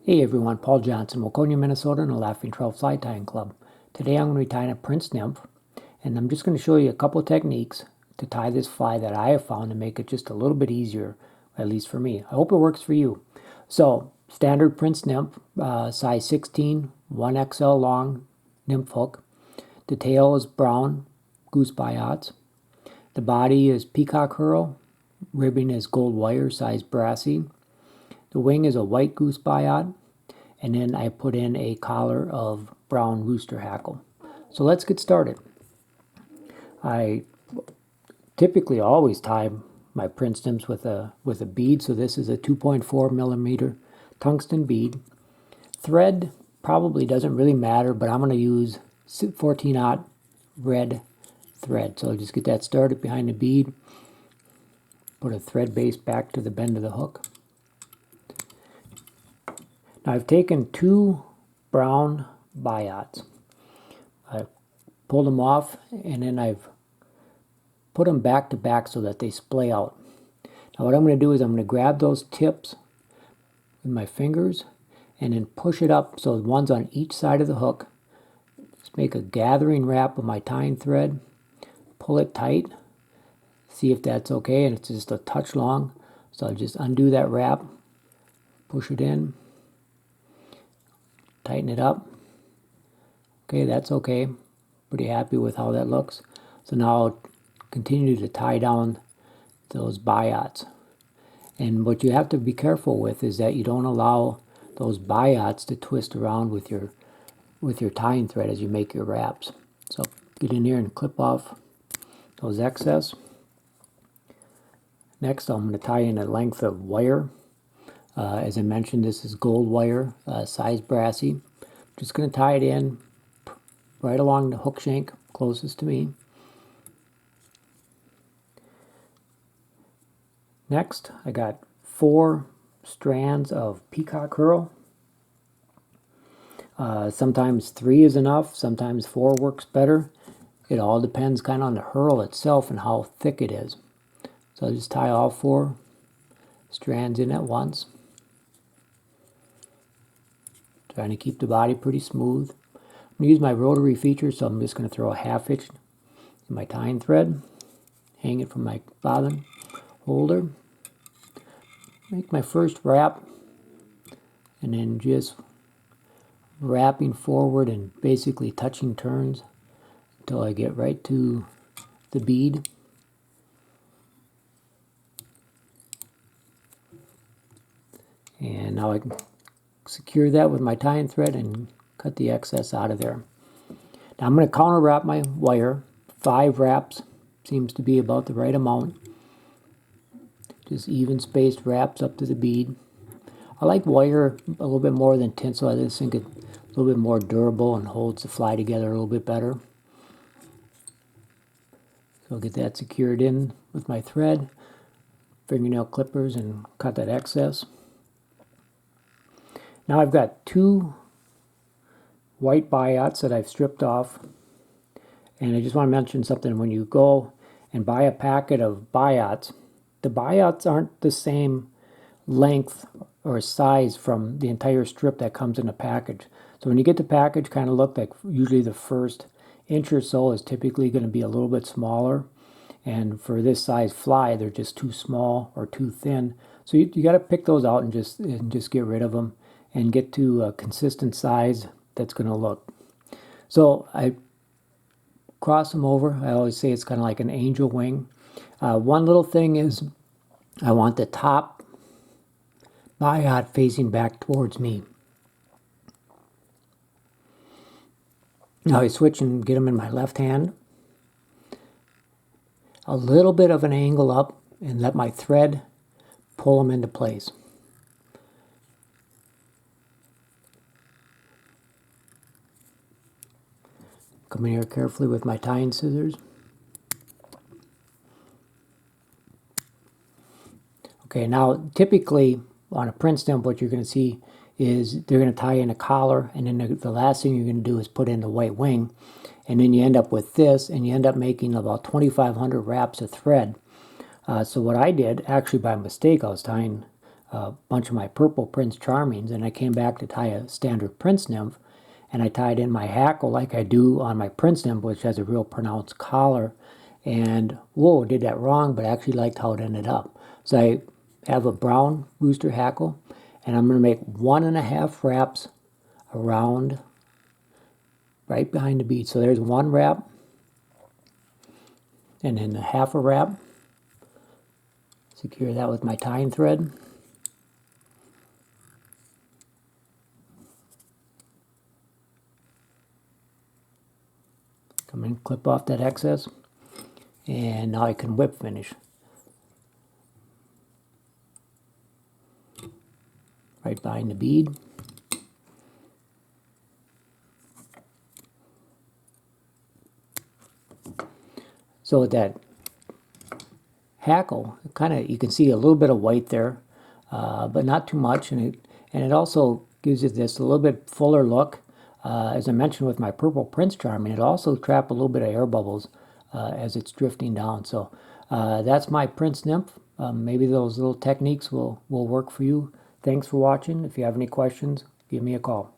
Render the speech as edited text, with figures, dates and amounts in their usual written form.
Hey everyone, Paul Johnson, Waconia, Minnesota, and the Laughing Trail Fly Tying Club. Today I'm going to be tying a Prince Nymph, and I'm just going to show you a couple techniques to tie this fly that I have found to make it just a little bit easier, at least for me. I hope it works for you. So, standard Prince Nymph, size 16, 1XL long nymph hook. The tail is brown, goose biots. The body is peacock herl. Ribbing is gold wire, size brassy. The wing is a white goose biot, and then I put in a collar of brown rooster hackle. So let's get started. I typically always tie my Prince Nymphs with a bead, so this is a 2.4 millimeter tungsten bead. Thread probably doesn't really matter, but I'm going to use 14-aught red thread. So I'll just get that started behind the bead. Put a thread base back to the bend of the hook. Now I've taken two brown biots. I've pulled them off and then I've put them back to back so that they splay out. Now what I'm going to do is I'm going to grab those tips with my fingers and then push it up so one's on each side of the hook. Just make a gathering wrap of my tying thread. Pull it tight. See if that's okay, and it's just a touch long. So I'll just undo that wrap, push it in. Tighten it up. Okay, that's okay. Pretty happy with how that looks. So now I'll continue to tie down those biots. And what you have to be careful with is that you don't allow those biots to twist around with your tying thread as you make your wraps. So get in here and clip off those excess. Next, I'm going to tie in a length of wire. As I mentioned, this is gold wire, size brassy. Just going to tie it in right along the hook shank closest to me. Next, I got 4 strands of peacock herl. Sometimes 3 is enough, sometimes 4 works better. It all depends kind of on the herl itself and how thick it is. So I'll just tie all 4 strands in at once. Trying to keep the body pretty smooth. I'm going to use my rotary feature, so I'm just going to throw a 1/2 inch in my tying thread. Hang it from my bobbin holder. Make my first wrap. And then just wrapping forward and basically touching turns until I get right to the bead. And now I can secure that with my tying thread and cut the excess out of there. Now I'm going to counter wrap my wire. 5 wraps seems to be about the right amount. Just even spaced wraps up to the bead. I like wire a little bit more than tinsel. I just think it's a little bit more durable and holds the fly together a little bit better. So I'll get that secured in with my thread, fingernail clippers, and cut that excess. Now I've got 2 white biots that I've stripped off, and I just want to mention something. When you go and buy a packet of biots, the biots aren't the same length or size from the entire strip that comes in a package. So when you get the package, kind of look like usually the first inch or so is typically going to be a little bit smaller, and for this size fly they're just too small or too thin. So you got to pick those out and just get rid of them and get to a consistent size that's going to look. So I cross them over. I always say it's kind of like an angel wing. One little thing is I want the top biot facing back towards me. Now I switch and get them in my left hand. A little bit of an angle up and let my thread pull them into place. Come in here carefully with my tying scissors. Okay, now typically on a Prince Nymph, what you're going to see is they're going to tie in a collar, and then the last thing you're going to do is put in the white wing, and then you end up with this, and you end up making about 2,500 wraps of thread. So what I did, actually by mistake, I was tying a bunch of my purple Prince Charmings, and I came back to tie a standard Prince Nymph, and I tied in my hackle like I do on my Prince Nymph, which has a real pronounced collar. And whoa, did that wrong, but I actually liked how it ended up. So I have a brown rooster hackle, and I'm going to make 1.5 wraps around right behind the bead. So there's 1 wrap, and then 1/2 wrap. Secure that with my tying thread. Come in, clip off that excess, and now I can whip finish. Right behind the bead. So with that hackle, you can see a little bit of white there, but not too much, and it also gives you this a little bit fuller look. As I mentioned with my purple Prince Charming, it also traps a little bit of air bubbles as it's drifting down. So that's my Prince Nymph. Maybe those little techniques will work for you. Thanks for watching. If you have any questions, give me a call.